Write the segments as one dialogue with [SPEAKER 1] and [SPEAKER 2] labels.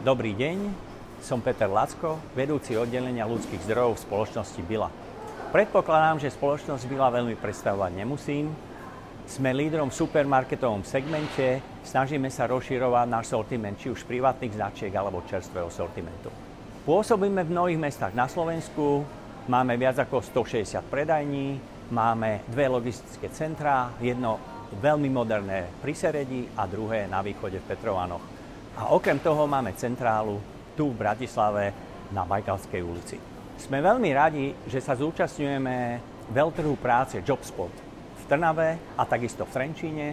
[SPEAKER 1] Dobrý deň, som Peter Lacko, vedúci oddelenia ľudských zdrojov v spoločnosti Billa. Predpokladám, že spoločnosť Billa veľmi predstavovať nemusím. Sme lídrom v supermarketovom segmente, snažíme sa rozširovať náš sortiment či už privátnych značiek alebo čerstvého sortimentu. Pôsobíme v mnohých mestách na Slovensku, máme viac ako 160 predajní, máme dve logistické centrá, jedno veľmi moderné pri Seredi a druhé na východe v Petrovanoch. A okrem toho máme centrálu tu v Bratislave na Bajkalskej ulici. Sme veľmi radi, že sa zúčastňujeme veľtrhu práce JobSpot v Trnave a takisto v Trenčíne,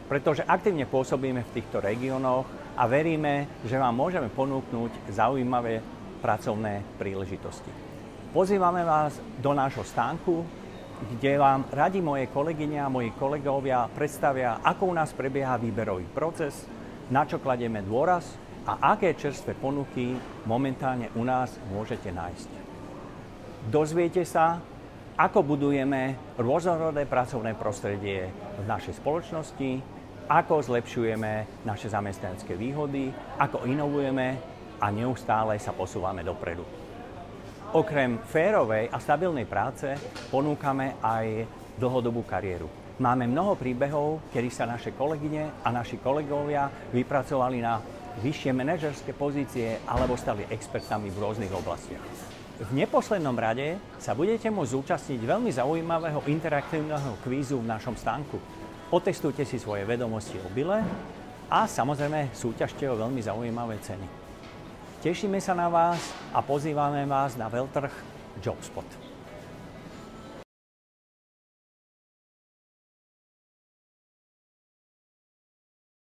[SPEAKER 1] pretože aktívne pôsobíme v týchto regiónoch a veríme, že vám môžeme ponúknuť zaujímavé pracovné príležitosti. Pozývame vás do nášho stánku, kde vám radi moje kolegyne a moji kolegovia predstavia, ako u nás prebieha výberový proces, na čo kladieme dôraz a aké čerstvé ponuky momentálne u nás môžete nájsť. Dozviete sa, ako budujeme rôznorodé pracovné prostredie v našej spoločnosti, ako zlepšujeme naše zamestnanecké výhody, ako inovujeme a neustále sa posúvame dopredu. Okrem férovej a stabilnej práce ponúkame aj dlhodobú kariéru. Máme mnoho príbehov, kedy sa naše kolegyne a naši kolegovia vypracovali na vyššie manažerské pozície alebo stali expertami v rôznych oblastiach. V neposlednom rade sa budete môcť zúčastniť veľmi zaujímavého interaktívneho kvízu v našom stánku. Otestujte si svoje vedomosti o Bille a samozrejme súťažte o veľmi zaujímavé ceny. Tešíme sa na vás a pozývame vás na veľtrh JobSpot.